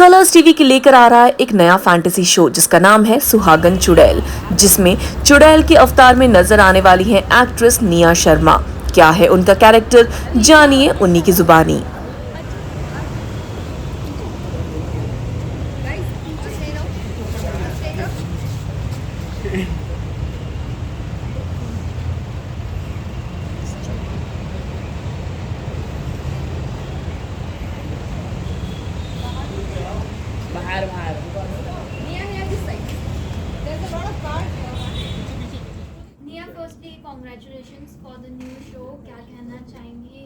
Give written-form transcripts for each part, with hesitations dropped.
Colors TV के लेकर आ रहा है एक नया फैंटेसी शो जिसका नाम है सुहागन चुड़ैल, जिसमें चुड़ैल के अवतार में नजर आने वाली हैं एक्ट्रेस निया शर्मा। क्या है उनका कैरेक्टर, जानिए उन्हीं की जुबानी। बाहर बाहर Nia, firstly, congratulations for the new show. क्या कहना चाहेंगी?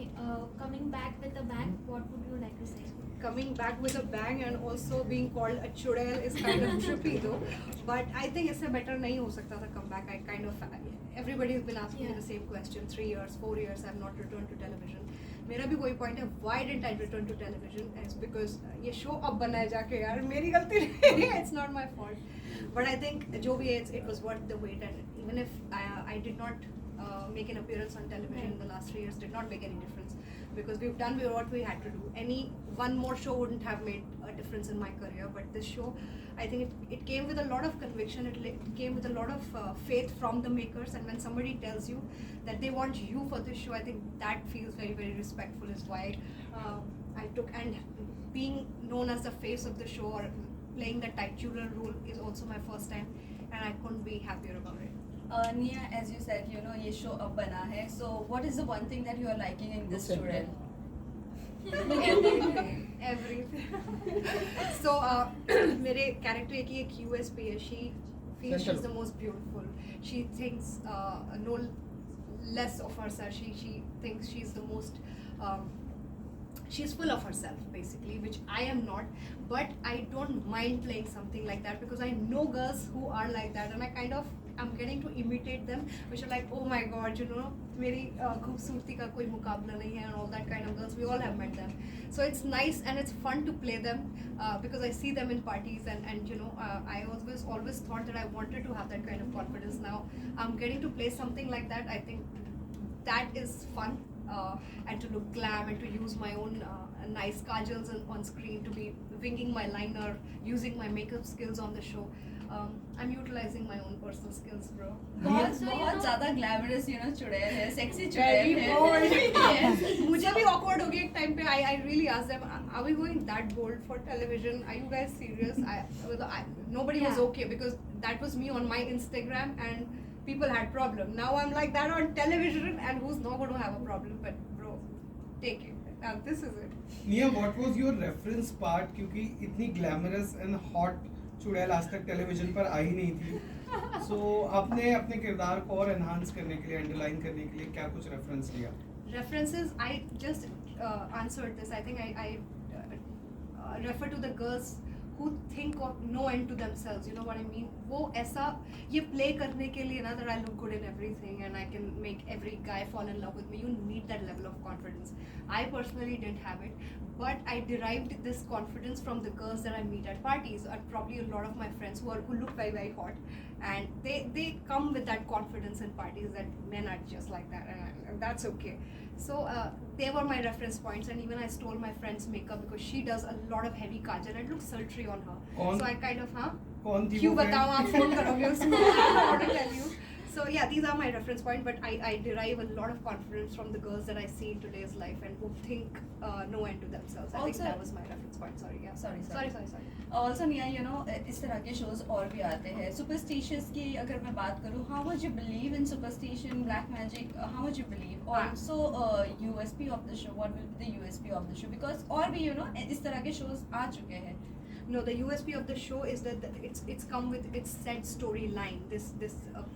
Coming back with a bang, what would you like to say? Coming back with a bang and also being called a chudel is kind of trippy though. But I think इससे better नहीं हो सकता था comeback. I kind of everybody has been asking me the same question. 3 years, 4 years, I have not returned to television. मेरा भी वही point है. Why didn't I return to television? It's because ये show अब बनाया जाके यार मेरी गलती नहीं है. It's not my fault. But I think जो भी है, it was worth the wait. And even if I did not make an appearance on television in the last 3 years, did not make any difference. Because we've done what we had to do. Any one more show wouldn't have made a difference in my career, but this show, I think it came with a lot of conviction. It came with a lot of faith from the makers, and when somebody tells you that they want you for this show, I think that feels very, very respectful. Is why I took, and being known as the face of the show or playing the titular role is also my first time, and I couldn't be happier about it. Nia, as you said, you know ये show अब बना है. So what is the one thing that you are liking in this chudel? Everything. So मेरे character की एक USP है. She feels she's the most beautiful. She thinks no less of herself. She thinks she's the most. She's full of herself basically, which I am not. But I don't mind playing something like that because I know girls who are like that, and I'm getting to imitate them, which are like, oh my god, you know, मेरी खूबसूरती का कोई मुकाबला नहीं है, and all that kind of girls. We all have met them, so it's nice and it's fun to play them because I see them in parties, and you know, I always thought that I wanted to have that kind of confidence. Now I'm getting to play something like that. I think that is fun. And to look glam and to use my own nice kajals on screen, to be winging my liner, using my makeup skills on the show. I'm utilizing my own personal skills, bro. बहुत ज़्यादा glamorous, you know, चुड़ैल है, sexy चुड़ैल है. Yes. मुझे भी awkward हो गया एक time पे. I really asked them, are we going that bold for television? Are you guys serious? Nobody was okay because that was me on my Instagram and people had problem. Now I'm like that on television, and who's not going to have a problem? But bro, take it. Now this is it. Nia, what was your reference part? क्योंकि इतनी glamorous and hot चुड़ैल आज तक television पर आई नहीं थी. So आपने अपने किरदार को और enhance करने के लिए, underline करने के लिए क्या कुछ reference लिया? References, I just answered this. I think I refer to the girls who think of no end to themselves. You know what I mean? वो ऐसा ये play करने के लिए ना, that I look good in everything and I can make every guy fall in love with me. You need that level of confidence. I personally didn't have it, but I derived this confidence from the girls that I meet at parties, and probably a lot of my friends who look very, very hot, and they come with that confidence in parties that men are just like that, and that's okay. So they were my reference points, and even I stole my friend's makeup because she does a lot of heavy kajal and it looks sultry on her. So I kind of कौन थी क्यों वो बताऊँ, आप friend? Phone करोगे उसको. I want to tell you. So yeah, these are my reference points, but I derive a lot of confidence from the girls that I see in today's life and who think no end to themselves. I think Also- that was my reference point. Sorry, yeah. Sorry. Also Nia, you know, इस तरह के shows और भी आते हैं. Superstitious की अगर मैं बात करूँ, how much you believe in superstition, black magic, how much you believe? Also USP of the show, what will be the USP of the show? Because और भी, you know, इस तरह के shows आ चुके हैं. No, the USP of the show is that it's come with its set storyline. This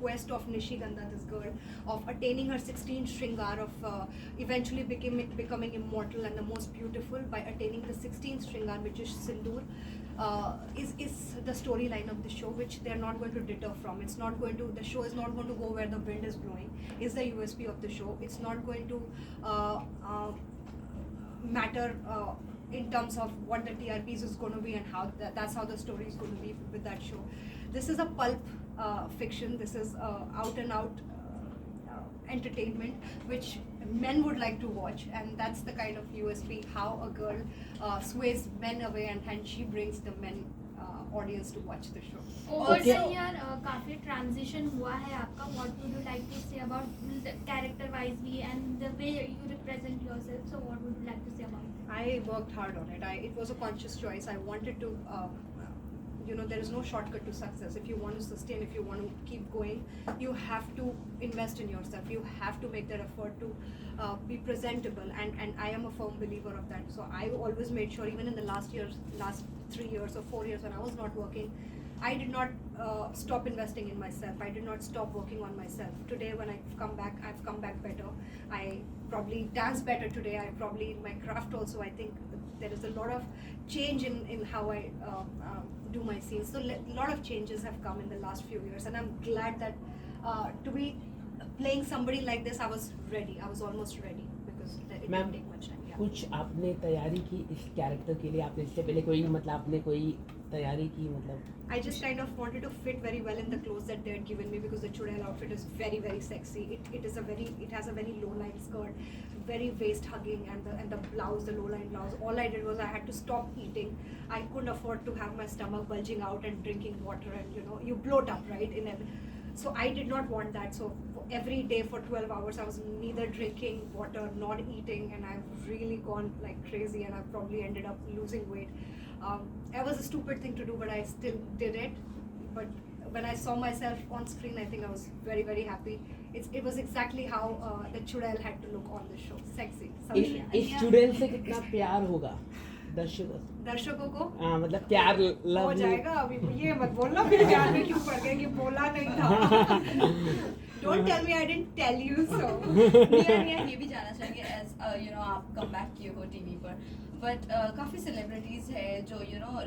quest of Nishigandha, this girl, of attaining her 16th Shringar, of eventually becoming immortal and the most beautiful by attaining the 16th Shringar, which is Sindoor, is the storyline of the show, which they're not going to deter from. The show is not going to go where the wind is blowing. Is the USP of the show. It's not going to matter in terms of what the TRPs is going to be and how that's how the story is going to be with that show. This is a pulp fiction. This is out and out entertainment, which men would like to watch, and that's the kind of USP, how a girl sways men away and she brings the men audience to watch the show. Over Okay. the year काफी transition हुआ है आपका. What would you like to say about the character wise भी and the way you represent yourself? So what would you like to say about it? I worked hard on it. It was a conscious choice. I wanted to, there is no shortcut to success. If you want to sustain, if you want to keep going, you have to invest in yourself. You have to make that effort to be presentable. And I am a firm believer of that. So I always made sure, even in the last 3 years or 4 years when I was not working, I did not stop investing in myself. I did not stop working on myself. Today, when I've come back better. I probably dance better today. I probably, in my craft also, I think there is a lot of change in how I do my scenes. So a lot of changes have come in the last few years. And I'm glad that to be playing somebody like this, I was ready. I was almost ready because it Ma'am, didn't take much time. Yeah. कुछ आपने तैयारी की इस character के लिए? आपने इससे पहले कोई आपने कोई तैयारी की मतलब? I just kind of wanted to fit very well in the clothes that they had given me because the Chudel outfit is very, very sexy. It has a very low line skirt, very waist hugging, and the blouse, the low line blouse. All I did was I had to stop eating. I couldn't afford to have my stomach bulging out and drinking water, and you bloat up, right? So I did not want that. So every day for 12 hours, I was neither drinking water nor eating, and I've really gone like crazy, and I've probably ended up losing weight. It was a stupid thing to do, but I still did it. But when I saw myself on screen, I think I was very, very happy. It was exactly how the Chudel had to look on the show. Sexy. इस चुड़ैल से कितना प्यार होगा दर्शकों को मतलब प्यार हो लव जाएगा. अभी ये मत बोलना फिर प्यार में क्यों पड़ गए कि बोला नहीं था. Don't tell me I didn't tell you so. निया ये भी जानना चाहेंगे एज आप कम बैक किए हो टीवी पर, बट काफ़ी सेलिब्रिटीज़ है जो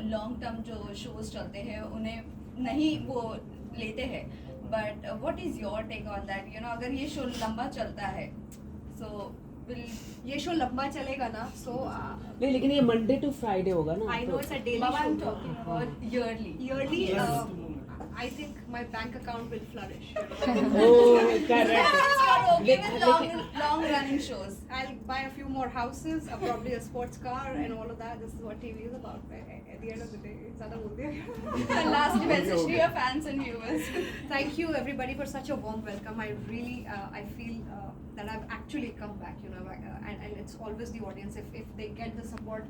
लॉन्ग टर्म जो शोज चलते हैं उन्हें नहीं वो लेते हैं, but what is your take on that? अगर ये शो लंबा चलता है सो ये शो लंबा चलेगा ना, so नहीं, लेकिन ये मंडे टू फ्राइडे होगा ना. I know it's a daily Baba, I'm show. talking about yearly. Yearly, Yes. I think my bank account will flourish. Oh, correct. You're okay with लेकिन- long running shows. I'll buy a few more houses, probably a sports car, and all of that. This is what TV is about. At the end of the day, it's ज़्यादा बोल दिया. Last message to your fans and viewers. Thank you everybody for such a warm welcome. I really, I feel that I've actually come back, and it's always the audience. If they get the support,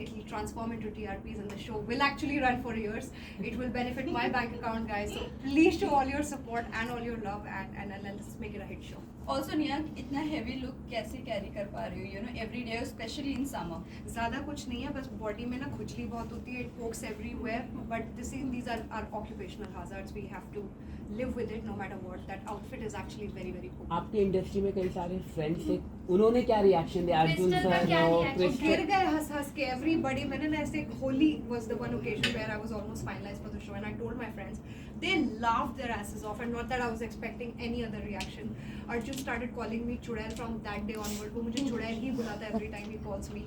it will transform into TRPs, and the show will actually run for years. It will benefit my bank account, guys. So please show all your support and all your love, and let's make it a hit show. Also, निया इतना heavy look कैसे carry कर पा रही हो? Every day, especially in summer. ज़्यादा कुछ नहीं है, बस बॉडी में ना खुजली बहुत होती है. It pokes everywhere, but these are our occupational hazards. We have to live with it no matter what. That outfit is actually very, very cool. आपकी इंडस्ट्री में कई सारे फ्रेंड्स थे, उन्होंने क्या रिएक्शन दिया? अर्जुन Crystal का सर क्या और reaction? क्रिस्टल गिर गए हंस के everybody. मैंने ना ऐसे Holi was the one occasion where I was almost finalized for the show, and I told my friends, they laughed their asses off, and not that I was expecting any other reaction. Arjun started calling me Chudel from that day onward. वो मुझे चुड़ैल ही बुलाता है every time he calls me.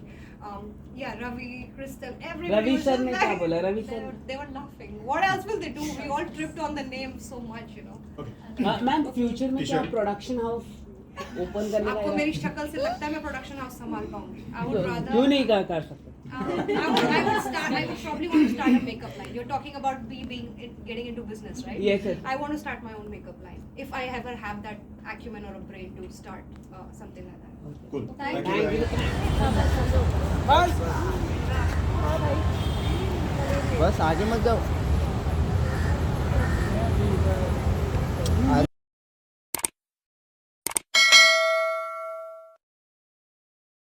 Yeah, Ravi, Crystal, everybody Ravi was sir just ने like- क्या बोला? Ravi They sir were- they were laughing. What else will they do? We all tripped on the name so much, ma'am future में क्या T-shirt. Production house open करने आपको का मेरी शक्ल से लगता है मैं प्रोडक्शन हाउस संभाल पाऊंगी. I would rather. क्यों नहीं कर सकते? I would probably want to start a makeup line. You're talking about me getting into business, right? Yes, yes. I want to start my own makeup line. If I ever have that acumen or a brain to start something like that. Cool. Thank Thank you. Thank you. बस आगे मत जाओ.